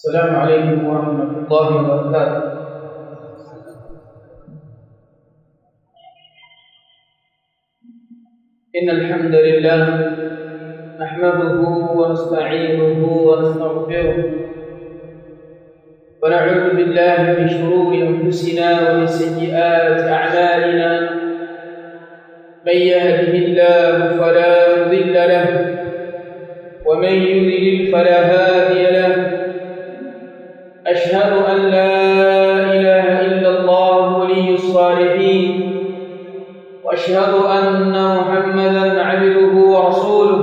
السلام عليكم ورحمة الله وبركاته. إن الحمد لله نحمده ونستعينه ونستغفره ونعوذ بالله من شرور أنفسنا ومن سيئات أعمالنا. من يهده الله فلا مضل له ومن يضلل فلا هادي له. أشهد أن لا إله إلا الله ولي الصالحين وأشهد أن محمدا عبده ورسوله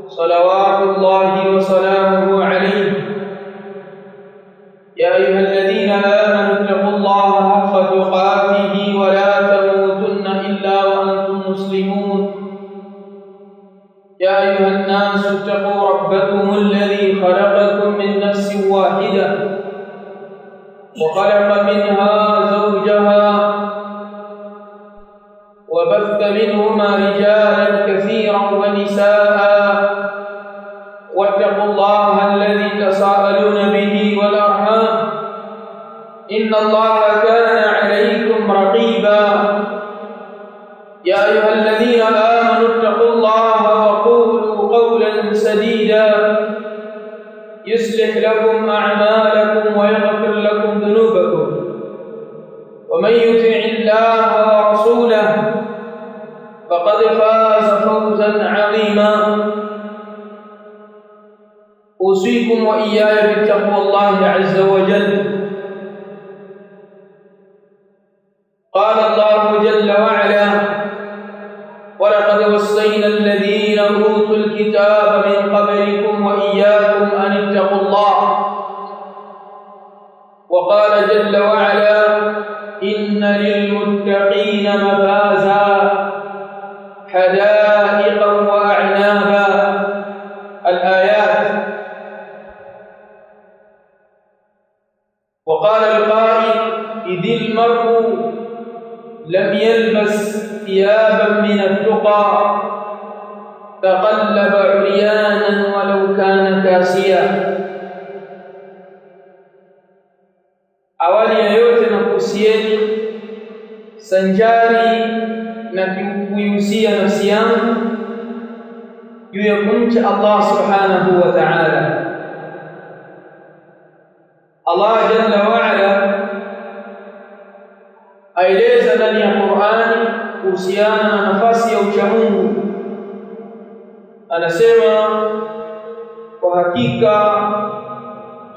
صلوات الله وسلامه عليه. يا أيها الذين آمنوا اتقوا الله حق تقاته ولا تموتن إلا وأنتم مسلمون. يا أيها الناس اتقوا ربكم الذي خلقكم من نفس واحدة وخلق منها زوجها وبث منهما رجالا كثيرا ونساء. واتقوا الله الذي تساءلون به والأرحام إن الله كان عليكم رقيبا. يا أيها الذين آمنوا اتقوا الله وقولوا قولا سديدا يصلح لكم أعمالكم ويغفر لكم ذنوبكم. ومن يطع الله ورسوله فقد فاز فوزا عظيما. أوصيكم وإياي بتقوى الله عز وجل. قال الله جل وعلا: ولقد وصينا الذين أوتوا الكتاب من قبلكم وإياكم أن اتقوا الله. وقال جل وعلا: إن للمتقين مفازا حدائق وأعنابا. الآيات. وقال القائل: إذ المرء لم يلبس ثيابا من التقى تقلب عريانا ولو كان كاسيا. Awali ya yote nakuhusieni sanjari na kuihusia nafsi yangu juu ya kumcha Allah subhanahu wa ta'ala. Allah jalla wa ala aeleza ndani ya Qur'ani kuhusiana na nafasi ya uchamungu. Anasema, kwa hakika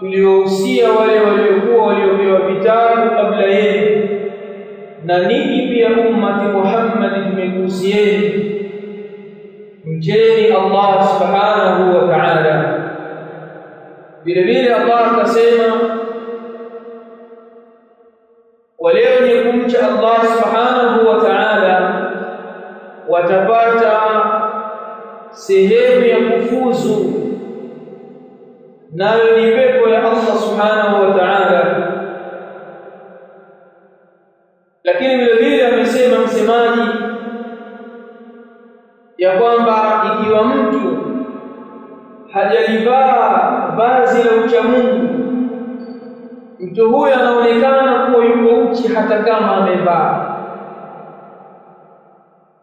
tuliwahusia wale waliokuwa waliopewa vitabu kabla yenu na ninyi pia ummati Muhammad tumekuhusieni mcheni Allah subhanahu wa ta'ala. Vile vile Allah akasema, wale wenye kumcha Allah subhanahu wa ta'ala watapata sehemu ya kufuzu, nayo ni pepo ya Allah subhanahu wa ta'ala. Lakini vile vile amesema msemaji ya kwamba ikiwa mtu hajalivaa vazi la uchamungu, mtu huyo anaonekana kuwa yuko uchi hata kama amevaa,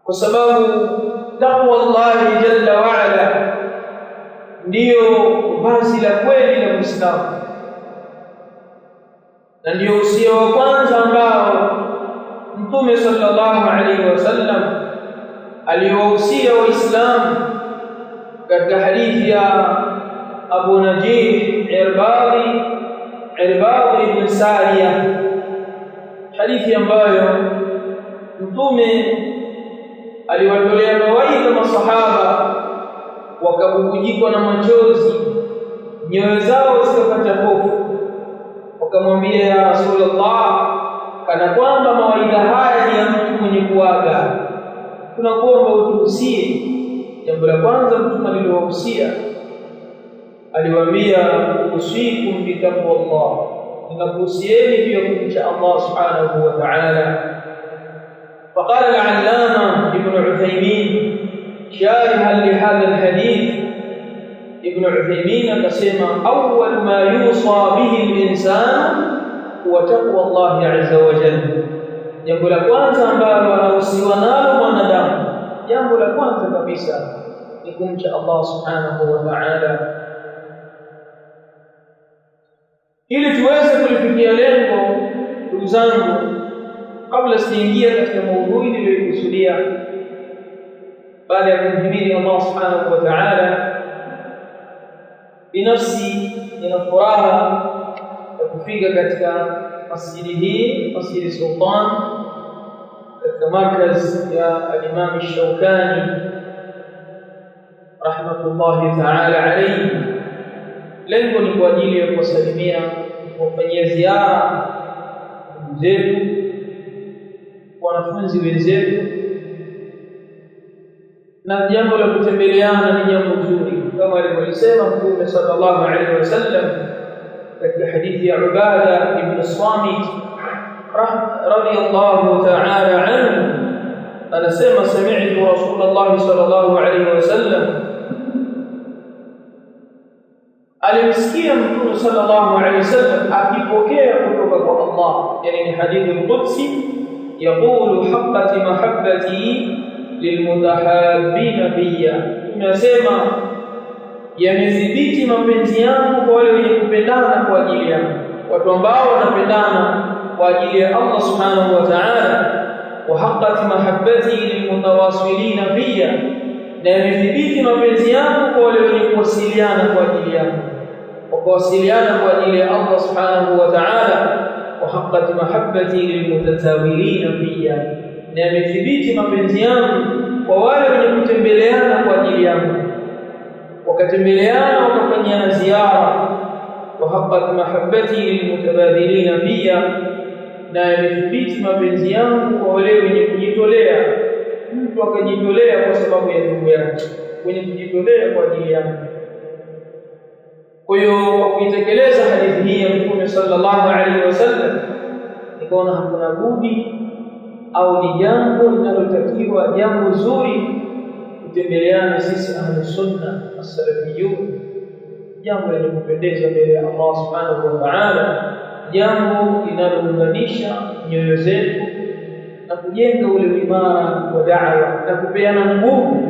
kwa sababu taqwa Allah jalla wa ala ndiyo vazi la kweli la Muislamu, na ndiyo usia wa kwanza ambao Mtume sallallahu alaihi wasallam aliwahusia Waislamu katika hadithi ya Abu Najih Irbad ibn Sariya, hadithi ambayo Mtume aliwatolea mawaidha masahaba wakabubujikwa na machozi, nyoyo zao zikapata hofu, wakamwambia ya Rasulullah, kana kwamba mawaidha haya ni ya mtu mwenye kuaga, tunakuomba utuhusie. Jambo la kwanza Mtume alilowahusia, aliwaambia, usikum bi taqwallah, ninakuhusieni pia kumcha Allah subhanahu wa ta'ala. فقال العلامة ابن عثيمين شارحا لهذا الحديث Ibn Uthaymeen akasema awwal ma yusa bihi al-insan huwa taqwa Allah azza wa jalla. Jambo la kwanza ambalo anahusiwa nalo mwanadamu, jambo la kwanza kabisa ni kumcha Allah subhanahu wa ta'ala. Ili tuweze kulifikia lengo, ndugu zangu, kabla sijaingia katika maudhui niliyokusudia, baada ya kumhimidi Allah subhanahu wa ta'ala, binafsi nina furaha ya kufika katika masjidi hii, Masjidi Sultan, katika markaz ya al-Imam Shawkani rahmatullahi ta'ala alayhi. Lengo ni kwa ajili ya kuwasalimia, kuwafanyia ziara ndugu zetu, wanafunzi wenzetu, na jambo la kutembeleana ni jambo zuri kama alivyosema Mtume sallallahu alaihi wasallam katika hadithi ya Ubada ibn Samit radiyallahu ta'ala anhu, anasema sami'tu Rasulullah sallallahu alaihi wasallam, alimsikia Mtume sallallahu alaihi wasallam akipokea kutoka kwa Allah, yani ni hadithi al-Qudsi, yaqulu haqqati mahabbati lilmutahabbina biyya, tunasema yamethibiti mapenzi yangu kwa wale wenye kupendana kwa ajili yangu, watu ambao wanapendana kwa ajili ya Allah subhanahu wa ta'ala. Wa haqqati mahabbati lilmutawasilina biyya, na yamethibiti mapenzi yangu kwa wale wenye kuwasiliana kwa ajili yangu, kuwasiliana kwa ajili ya Allah subhanahu wa ta'ala. Wa haqqati mahabbati lilmutatawilina biyya, na yamethibiti mapenzi yangu kwa wale wenye kutembeleana kwa ajili yangu, wakatembeleana wakafanyia ziara. Wa haqqat mahabbati lilmutabadilina biyya, na yamethibiti mapenzi yangu kwa wale wenye kujitolea, mtu akajitolea kwa sababu ya ndugu yake, wenye kujitolea kwa ajili yangu. Kwa hiyo kwa kuitekeleza hadithi hii ya Mtume sallallahu alaihi wasallam, nikaona hakuna budi au ni jambo linalotakiwa, jambo zuri kutembeleana sisi ahli sunna as-salafiyun, jambo lenye kupendeza mbele ya Allah subhanahu wa ta'ala, jambo linalounganisha nyoyo zetu na kujenga ule imara wa da'wa na kupeana nguvu,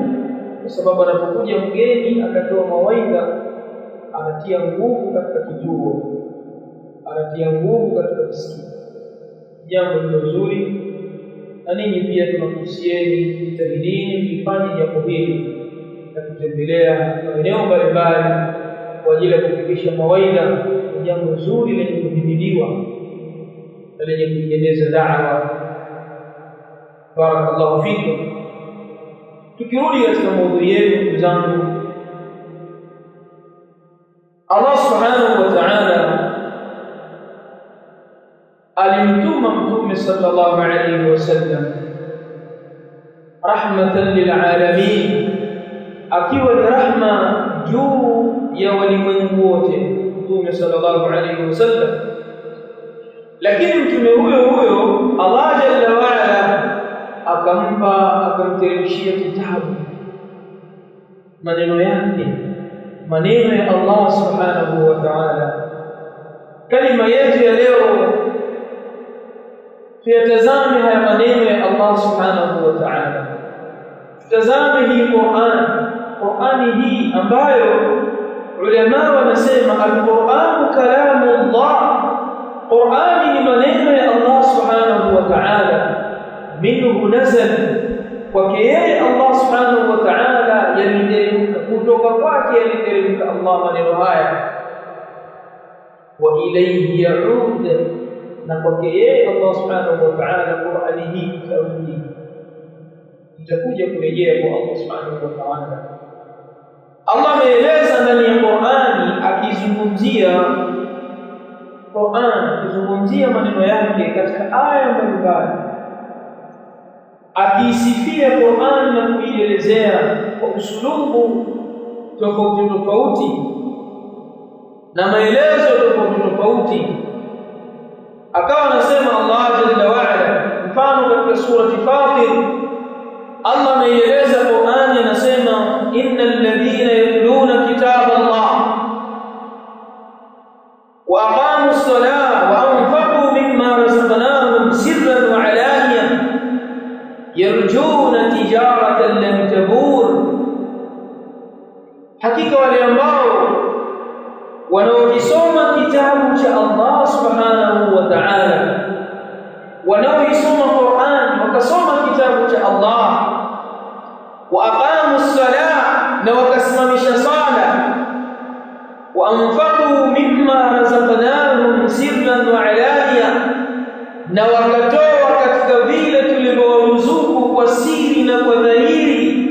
kwa sababu anapokuja mgeni akatoa mawaidha, anatia nguvu katika kituo, anatia nguvu katika msikiti, jambo hilo zuri. Na ninyi pia tunakuhusieni kujitahidini kufanya jambo hili na kutembelea maeneo mbalimbali kwa ajili ya kufikisha mawaidha, ni jambo zuri lenye kuhimiliwa na lenye kuendeleza da'wa. Barakallahu fikum. Tukirudi katika maudhui yetu, ndugu zangu, Allah subhanahu wa ta'ala alimtuma Mtume sallallahu alayhi wasallam rahmatan lilalamin, akiwa ni rahma juu ya walimwengu wote, Mtume sallallahu alayhi wasallam. Lakini mtume huyo Allah jalla wa ala akamteremshia kitabu, maneno yake, maneno ya Allah subhanahu wa ta'ala. Kalima yetu ya leo tuyatazame haya maneno ya Allah subhanahu wa ta'ala, tutazame hii Qur'ani hii ambayo ulama wanasema al-Qur'anu kalamullah. Qur'ani ni maneno ya Allah subhanahu wa ta'ala, minhu nazal, kwake yeye Allah subhanahu wa ta'ala yaliteremka, kutoka kwake yaliteremka Allah maneno haya. Wa ilayhi ya'ud, na kwake yeye Allah subhanahu wa ta'ala Qur'ani hii itarudi, itakuja kurejea kwa Allah subhanahu wa ta'ala. Allah ameeleza ndani ya Qur'ani, akizungumzia maneno yake katika aya mbalimbali, akisifia Qur'an na kuielezea kwa usulubu tofauti na maelezo tofauti. Akawa anasema Allah jalla wa ala, mfano katika surati Fatir, Allah ameeleza Qur'ani, anasema innal ladhina yatluna kitaba Allah وأقاموا الصلاة وأنفقوا مما رزقناهم سرا وعلانية يرجون تجارة لن تبور. Hakika wale ambao wanaoisoma kitabu cha Allah subhanahu wa ta'ala, wanaoisoma Qur'an, wakasoma kitabu cha Allah, wa aqamu ssalah, na wakasimamisha sala, wa anfaqu mimma razaqnahum sirran wa alaniya, na wakatoa katika vile tulivyowaruzuku kwa siri na kwa dhahiri,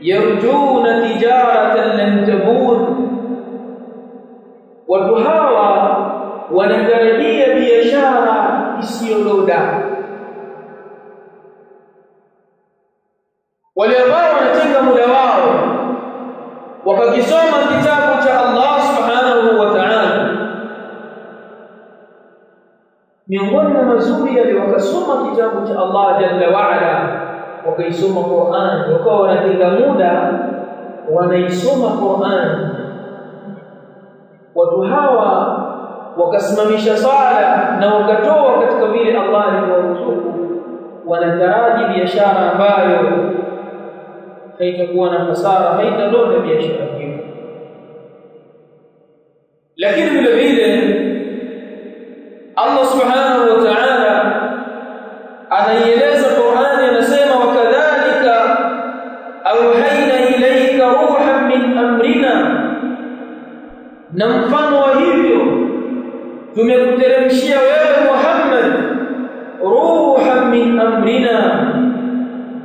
yarjuna tijaratan lan tabur, watu hawa wanatarajia biashara isiyododa. Wale ambao wanatenga muda wao wakakisoma kitabu cha Allah subhanahu wa ta'ala, miongoni mwa mazuri yale wakasoma kitabu cha Allah jalla wa ala, wakaisoma Qur'an, wakawa wanatenga muda wanaisoma Qur'an. Watu hawa wakasimamisha sala na wakatoa katika vile Allah alivyowaruzuku, wanataraji biashara ambayo haitakuwa na hasara, haitadonda biashara hiyo. Lakini vile vile Allah subhanahu wa ta'ala anaieleza Qur'ani, anasema wakadhalika awhayna ilayka ruhan min amrina, na mfano wa hivyo tumekuteremshia wewe Muhammad ruhan min amrina,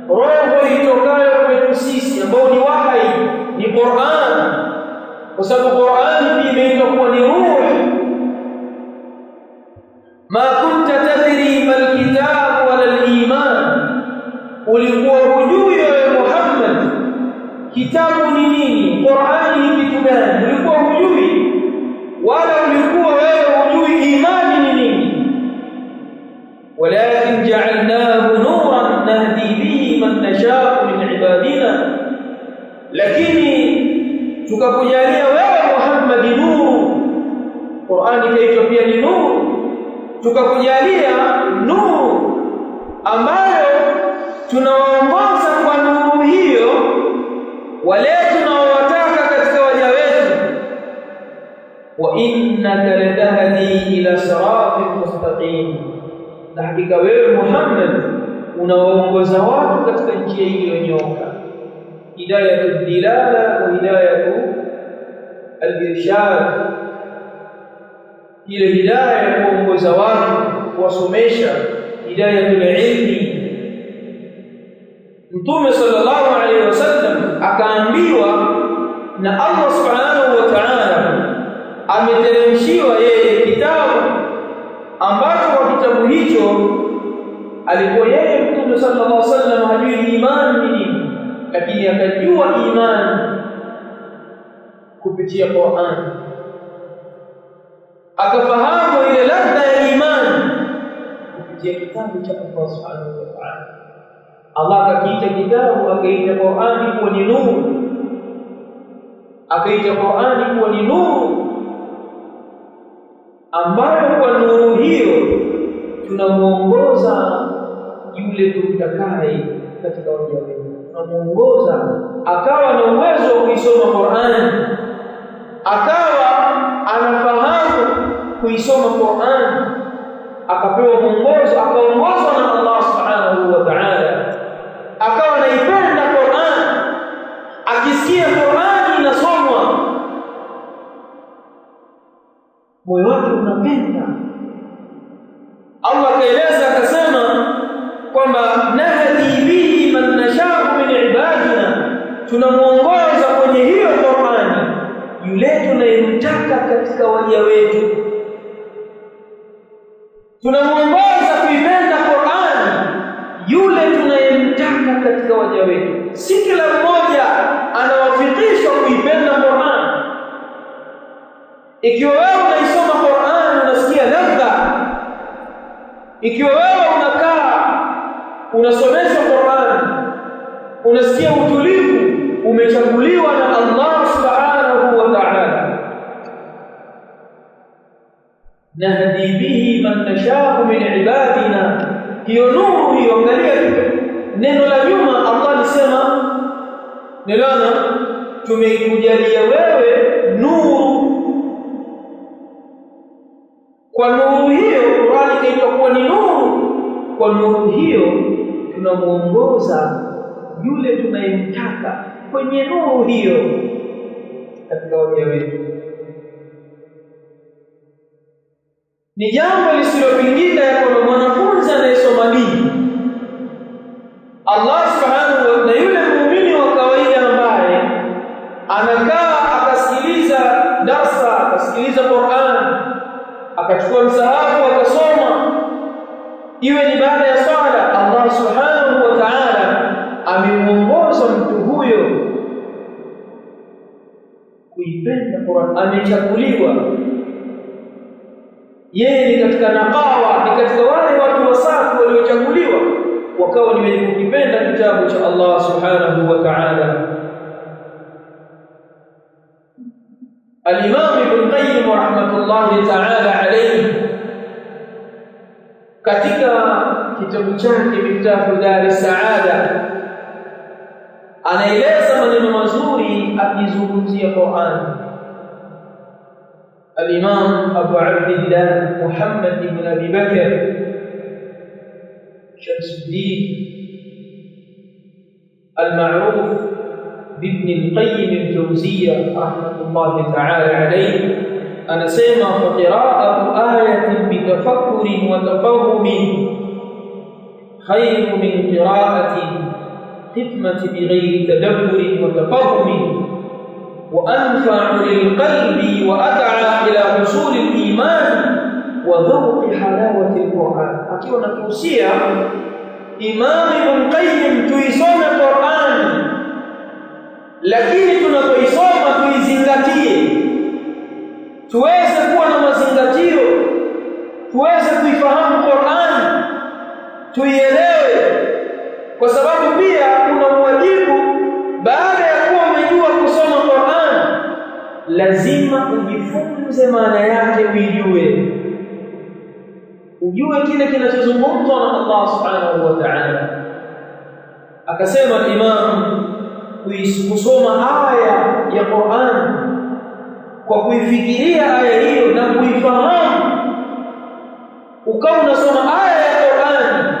roho itokayo kwetu sisi, ambao ni wahi, ni Qur'an, kwa sababu Qur'an pia imeitwa kuwa ni ruh. Ma kunta tadri mal kitab wala al-iman, ulikuwa hujui wewe Muhammad kitabu ni nini, Qur'ani ni kitu gani, ulikuwa hujui, wala ulikuwa wewe hujui imani ni nini. Walakin ja'alnahu nuran nahdi bihi man nasha'u min ibadina, lakini tukakujalia wewe Muhammad nuru. Qur'ani kaitwa pia ni nuru, tukakujalia nuru ambayo tunawaongoza kwa nuru hiyo wale tunaowataka katika waja wetu. Wa innaka latahdi ila siratin mustaqim, na hakika wewe Muhammad unawaongoza watu katika njia iliyonyooka. Hidayatul dilala wa hidayatul al-irshad, ile hidayah ya kuongoza watu, kuwasomesha, hidayatul ilmi. Mtume sallallahu alaihi wasallam akaambiwa na Allah subhanahu wa ta'ala, ameteremshiwa yeye kitabu ambacho kwa kitabu hicho alikuwa yeye Mtume sallallahu alaihi wasallam hajui imani ni nini, lakini akajua imani kupitia Qur'an, akafahamu ile ladha ya imani kupitia kitabu cha Allah subhanahu wa ta'ala. Allah akakiita kitabu, akaita Qur'ani kuwa ni nuru, akaita Qur'ani kuwa ni nuru ambayo kwa nuru hiyo tunamuongoza yule tumtakaye katika waja wetu, tunamuongoza akawa na uwezo wa kuisoma Qur'an, akawa anafahamu kuisoma Qur'an, akapewa mwongozo, akaongozwa na Allah subhanahu wa ta'ala, akawa anaipenda Qur'an, akisikia Qur'an inasomwa moyo wake unapenda. Allah kaeleza akasema kwamba nahdi bihi man nasha'u min ibadina, tunamuongoza kwenye hiyo Qur'ani yule tunayemtaka katika waja wetu. Tunamuongoza kuipenda Qur'ani yule tunayemtaka katika waja wetu. Si kila mmoja anawafikishwa kuipenda Qur'an. Ikiwa wewe unaisoma Qur'an unasikia ladha, ikiwa wewe unakaa unasomeshwa Qur'an unasikia utulivu, umechaguliwa na Allah subhanahu wa ta'ala. nahdi bihi man nasha'u min ibadina. Hiyo nuru hiyo, angalia neno la nyuma Allah alisema nilana tumekujalia wewe nuru. Kwa nuru hiyo Qur'ani itakuwa ni nuru. Kwa nuru hiyo tunamuongoza yule tunayemtaka kwenye nuru hiyo katika waja wetu. Ni jambo lisilopingika ya kwamba mwanafunzi anayesoma dini Allah subhanahu wa ta'ala, yule muumini wa kawaida ambaye anakaa akasikiliza darsa, akasikiliza Qur'an, akachukua msahafu akasoma, iwe ni baada ya swala, Allah subhanahu wa ta'ala amemuongoza mtu huyo kuipenda Qur'an, amechaguliwa yeye ni katika naqawa, ni katika wale watu wasafi waliochaguliwa wakawa ni wenye kukipenda kitabu cha Allah subhanahu wa ta'ala. Al-Imam Ibn Qayyim rahmatullahi ta'ala alayhi katika kitabu chake Miftahu Dari Saada anaeleza maneno mazuri akizungumzia Qur'an. Al-Imam Abu Abdillah Muhammad ibn Abi Bakr Shamsuddin al-Ma'ruf بابن القيم الجوزية رحمة الله تعالى عليه anasema فقراءة آية بتفكر وتفهم خير من قراءة ختمة بغير تدبر وتفهم وأنفع للقلب وأدعى إلى حصول الإيمان وذوق حلاوة القرآن. akiwa natuhusia Imam Ibn Qayyim tuisome Qur'an, lakini tunapoisoma tuizingatie, tuweze kuwa na mazingatio, tuweze kuifahamu Qur'an, tuielewe, kwa sababu pia kuna wajibu baada ya kuwa umejua kusoma Qur'an, lazima ujifunze maana yake, ujue kile kinachozungumzwa na Allah subhanahu wa ta'ala. Akasema Imam, kusoma aya ya Qur'an kwa kuifikiria aya hiyo na kuifahamu, ukawa unasoma aya ya Qur'an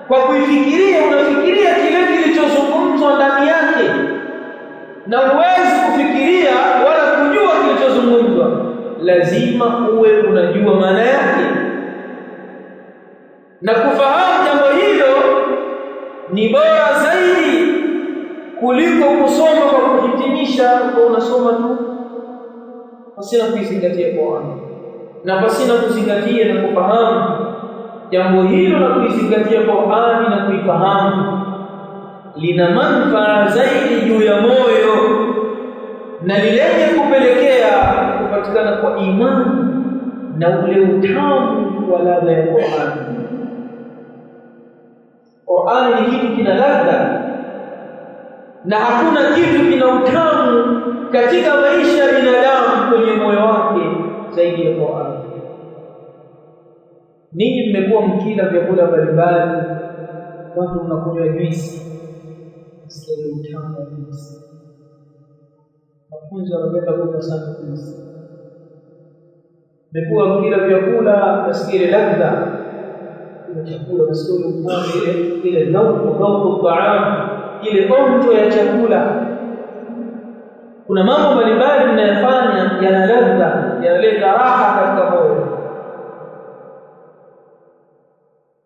kwa kuifikiria, unafikiria kile kilichozungumzwa ndani yake, na huwezi kufikiria wala kujua kilichozungumzwa, lazima uwe unajua maana yake. Na kufahamu jambo hilo ni bora zaidi kuliko kusoma kwa kuhitimisha, kwa unasoma tu pasina kuzingatia Qur'an na pasina kuzingatia na kufahamu jambo hilo. Na kuizingatia Qur'an na kuifahamu lina manufaa zaidi juu ya moyo na lilenye kupelekea kupatikana kwa imani na ule utamu wa ladha ya Qur'an. Qur'an ni kitu kina ladha, na hakuna kitu kina utamu katika maisha ya binadamu kwenye moyo wake zaidi ya Qur'an. Ninyi mmekuwa mkila vyakula mbalimbali, watu mnakunywa juisi, msikia utamu wa juisi. Mafunzo yanapenda kunywa sana juisi. Mmekuwa mkila vyakula, msikia ladha ya chakula, msikia utamu, ile dhauku taam, ile onjo ya chakula. Kuna mambo mbalimbali mnayofanya yana ladha, yanaleta raha katika moyo.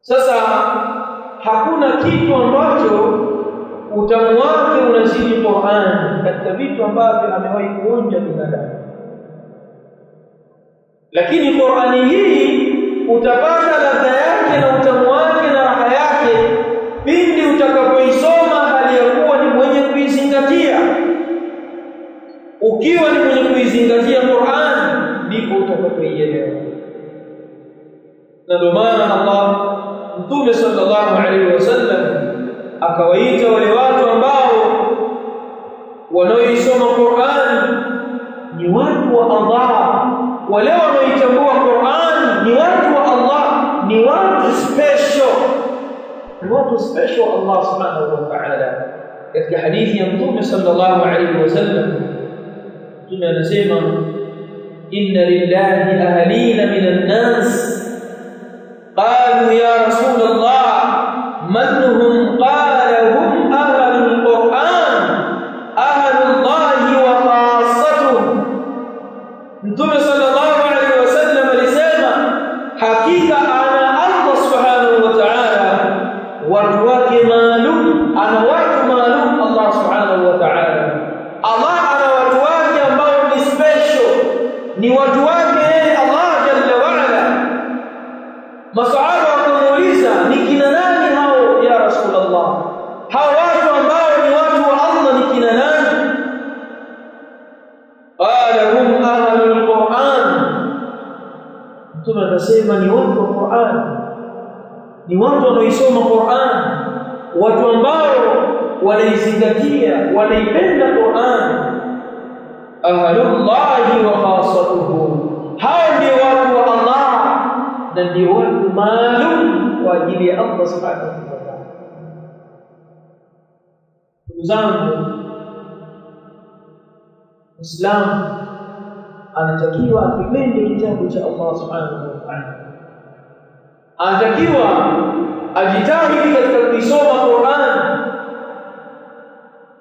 Sasa hakuna kitu ambacho utamu wake unazidi Qur'an katika vitu ambavyo amewahi kuonja binadamu. Lakini Qur'ani hii utapata ladha yake na utamu wake na raha yake pindi utakapoisoma hali ya kuwa ni mwenye kuizingatia. Ukiwa ni mwenye kuizingatia Qur'an, ndipo utakapoielewa. Na ndio maana Allah Mtume sallallahu alaihi wasallam akawaita wale watu ambao wanaoisoma Qur'an ni watu wa Allah, wale wanaoitambua Qur'an ni watu special, ni watu special Allah subhanahu wa ta'ala. Katika hadithi ya Mtume sallallahu alayhi wasallam Mtume anasema inna lillahi ahlina minan nas qalu ya Rasulullah man hum? Qala hum ahlul Qur'an ahlullahi wa khassatuh. Mtume sallallahu alayhi wasallam alisema hakika ana Allah subhanahu wa ta'ala watu wake maalum, ana watu maalum Allah subhanahu wa ta'ala. Allah ana watu wake ambao ni special, ni watu wake Allah jalla wa ala. Masahaba wakamuuliza ni kina nani hao ya Rasulullah, hao watu ambao ni watu wa Allah ni kina nani? Qala hum ahlul Qur'an. Mtume akasema ni watu wa Qur'an, ni watu wanaoisoma Qur'an, watu ambao wanaizingatia, wanaipenda Qur'an. Ahlullahi wa khassatuhu, hao ndio watu wa Allah na ndio watu maalum kwa ajili ya Allah subhanahu wa ta'ala. Ndugu zangu, Muislamu anatakiwa akipende kitabu cha Allah subhanahu wa ta'ala, anatakiwa ajitahidi katika kuisoma Qur'an.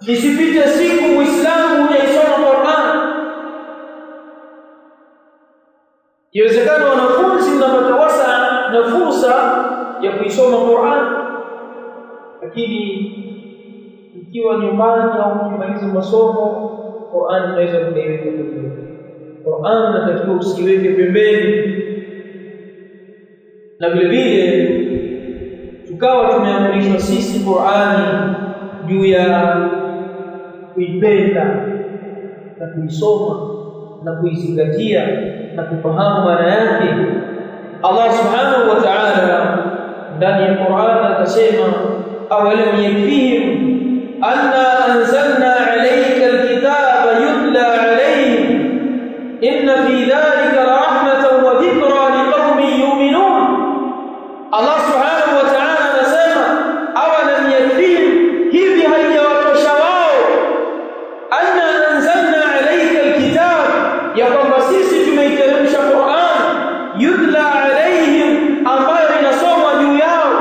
Isipite siku Muislamu hujaisoma Qur'an. Inawezekana wanafunzi mnapata wasaa na fursa ya kuisoma Qur'an, lakini ikiwa nyumbani au ukimaliza masomo Qur'an unaweza kuiweka pembeni. Qur'an natakiwa usiweke pembeni. Na vile vile tukawa tumeamrishwa sisi Qur'ani juu ya kuipenda na kuisoma na kuizingatia na kufahamu maana yake. Allah subhanahu wa ta'ala ndani ya Qur'an akasema awalam yakfihim anna anzalna alayka alkitaba yutla alayhim inna fi dhalika la rahmatan wa dhikra liqaumin yu'minun. Allah subhanahu wa ta'ala anasema awalam yakfihim, hivi haijawatosha wao, anna anzalna alayka alkitab, ya kwamba sisi tumeiteremsha Qur'an, yutla alayhim, ambayo inasomwa juu yao.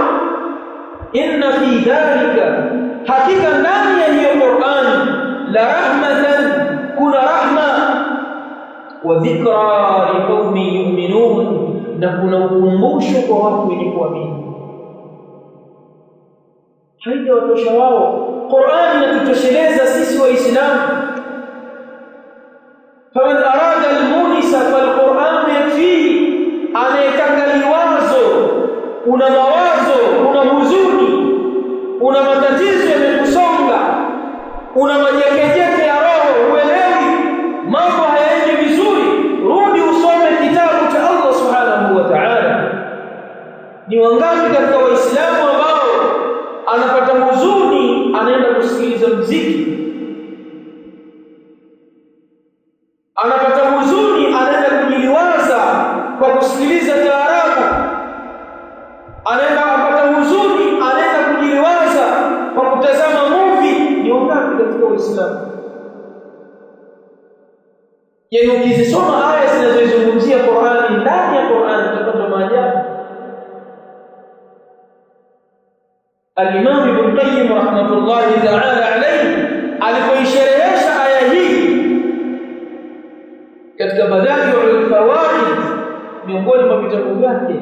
Inna fi dhalika, hakika ndani ya hiyo Qur'an, la rahmatan, kuna rahma, wa dhikra liqaumin yu'minun, na kuna ukumbusho kwa watu wenye kuamini. Haijawatosha wao. Qur'an inatutosheleza sisi Waislamu. Faman arada almunisa falquran yakfihi, anayetaka liwazo, una mawazo, una huzuni, una matatizo yamekusonga, una majekejeke ya roho, uelewi mambo hayaendi vizuri, rudi usome kitabu cha Allah subhanahu wa ta'ala. Ni wangapi katika Waislamu ambao anapata huzuni anaenda kusikiliza muziki, anapata huzuni anaenda kujiliwaza kwa kusikiliza taarabu, anaenda kupata huzuni anaenda kujiliwaza kwa kutazama movie. Ni wangapi katika Uislamu? Yaani ukizisoma aya zinazozungumzia Qur'ani, ndani ya Qur'ani utapata maajabu. Al-Imam Ibn Qayyim rahmatullahi ta'ala alayhi alipoisherehesha aya hii katika Bada'i'ul Fawaid, miongoni mwa vitabu vyake,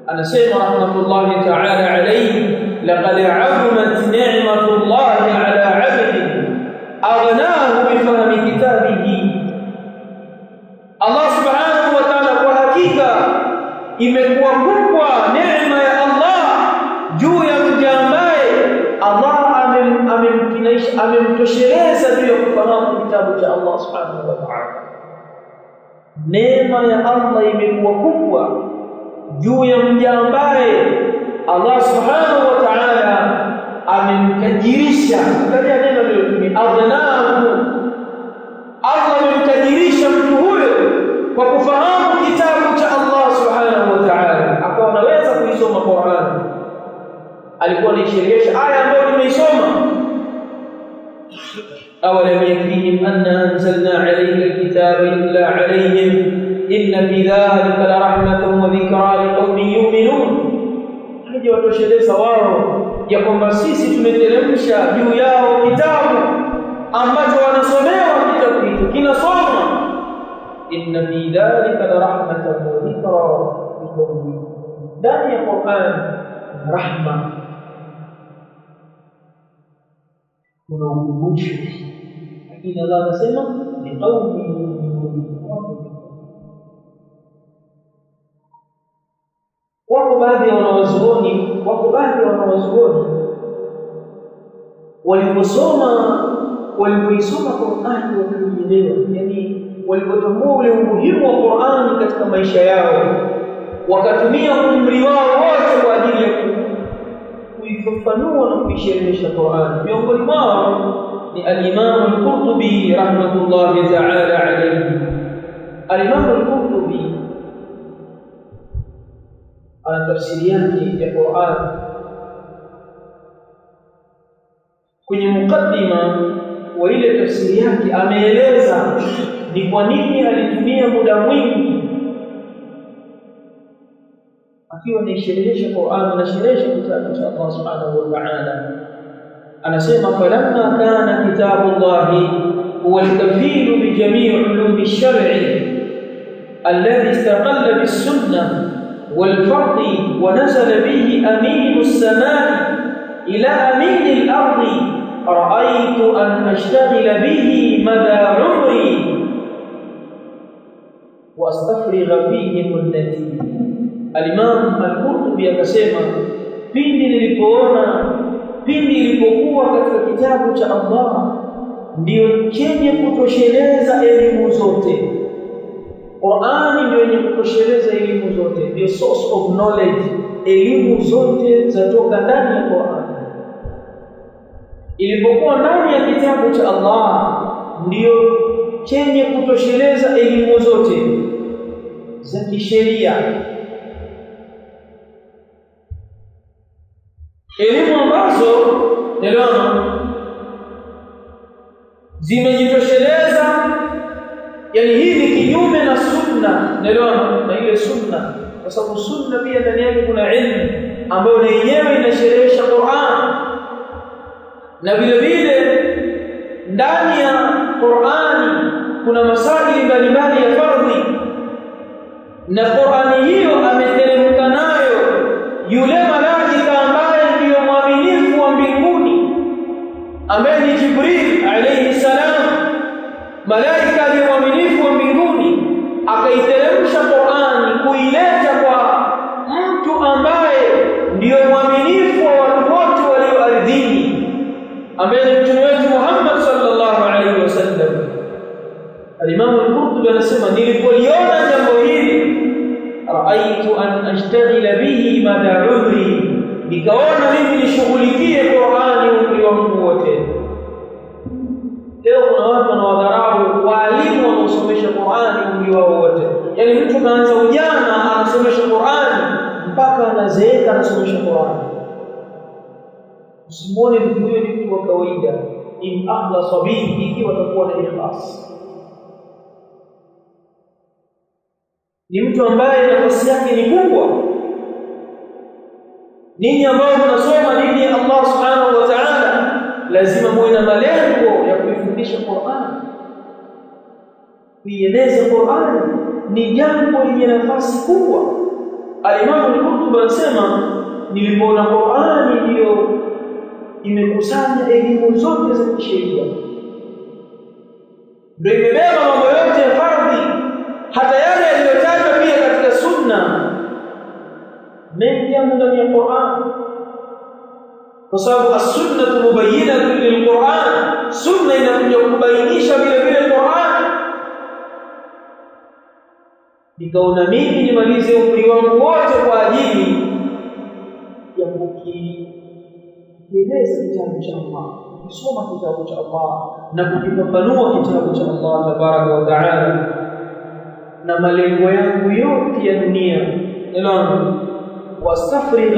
anasema rahmatullahi ta'ala alayhi laqad 'azumat ni'matullahi 'ala 'abdihi aghnahu bi fahmi kitabihi. Allah subhanahu wa ta'ala, kwa hakika imekuwa kubwa neema ya Allah juu ya mja ambaye Allah amemtosheleza juu ya kufahamu kitabu cha Allah subhanahu wa ta'ala. Neema ya Allah imekuwa kubwa juu ya mja ambaye Allah subhanahu wa ta'ala amemtajirisha. Angalia neno lililotumia aghnahu. Allah amemtajirisha mtu huyo kwa kufahamu kitabu cha Allah subhanahu wa ta'ala, akawa anaisherehesha aya ambayo nimeisoma. awalam yakfihim anna anzalna alayka alkitaba yutla alayhim inna fi dhalika la rahmatan wa dhikra liqaumin yu'minun. Haja watosheleza wao ya kwamba sisi tumeteremsha juu yao kitabu ambacho wanasomewa kitabu hicho kinasoma. inna fi dhalika la rahmatan wa dhikra liqaumin, ndani ya Qur'an rahma kuna ukumbusho, lakini Allah anasema liqaumin yu'minun. Wako baadhi ya wanawazuoni walipoisoma Qur'ani wakaelewa, yani walipotambua ule umuhimu wa Qur'ani katika maisha yao, wakatumia umri wao wote kwa ajili ya kuifafanua na kuisherehesha Qur'ani. Miongoni mwao ni al-Imam al-Qurtubi rahmatullahi ta'ala alayhi. Al-Imam al-Qurtubi ana tafsiri yake ya Qur'an. Kwenye mukaddima wa ile tafsiri yake ameeleza ni kwa nini alitumia muda mwingi akiwa anaisherehesha Qur'an, anasherehesha kitabu cha Allah subhanahu wa ta'ala. Anasema falamma kana kitabullahi huwa al-kafil bi jami' ulum ash-shar'i alladhi istaqalla bis-sunnah والفرض ونزل به أمين السماء إلى أمين الأرض رأيت أن أشتغل به مدى عمري وأستفرغ فيه مدتي. الإمام القرطبي akasema pindi nilipokuwa katika kitabu cha Allah ndio chenye kutosheleza elimu zote. Qur'ani ndio yenye kutosheleza elimu zote, ndio source of knowledge. Elimu zote zatoka ndani ya Qur'ani. Ilipokuwa ndani ya kitabu cha Allah ndio chenye kutosheleza elimu zote za kisheria, elimu ambazo zimejitosheleza. Yani hii ni kinyume na sunna, na ile sunna, kwa sababu sunna pia ndani yake kuna ilmu ambayo na yenyewe inasherehesha Qur'an, na vile vile ndani ya Qur'ani kuna masaili mbalimbali ya fardhi, na Qur'ani hiyo ameteremka nayo yule malaika ambaye ndiyo mwaminifu wa mbinguni, ambaye ni Jibril alayhi salam. Malaika aliye mwaminifu wa mbinguni akaiteremsha Qur'ani kuileta kwa mtu ambaye ndiyo mwaminifu wa watu wote walio ardhini, ambaye ni mtume wetu Muhammad sallallahu alaihi wasallam. Al-Imam al-Qurtubi anasema nilipoliona jambo hili, raaitu an ashtaghila bihi mada umri, nikaona mimi nishughulikie Qur'ani umri wangu wote. Leo kuna watu wanawadharau walimu wanaosomesha Qur'ani umri wao wote. Yaani mtu kaanza ujana anasomesha Qur'ani mpaka anazeeka anasomesha Qur'ani. Usimuone mtu huyo ni mtu wa kawaida, in akhlasa bihi, ikiwa atakuwa na ikhlas. Ni mtu ambaye nafasi yake ni kubwa. Ninyi ambao mnasoma dini ya Allah subhanahu wa ta'ala lazima muwe na malengo ya kuifundisha Qur'an. Kuieleza Qur'an ni jambo lenye nafasi kubwa. Al-Imam al-Qurtubi anasema nilipoona Qur'an ndio imekusanya elimu zote za kisheria, ndio imebeba mambo yote ya fardhi, hata yale yaliyotajwa pia katika sunna, mengi yamo ndani ya Qur'an, kwa sababu as-sunnah mubayyinatun lil-Qur'an. Sunna inakuja kubainisha vile vile Qur'an. Nikaona mimi nimalize umri wangu wote kwa ajili ya kukieleza kitabu cha Allah, kusoma kitabu cha Allah na kukifafanua kitabu cha Allah tabaraka wa taala, na malengo yangu yote ya dunia wastaghfir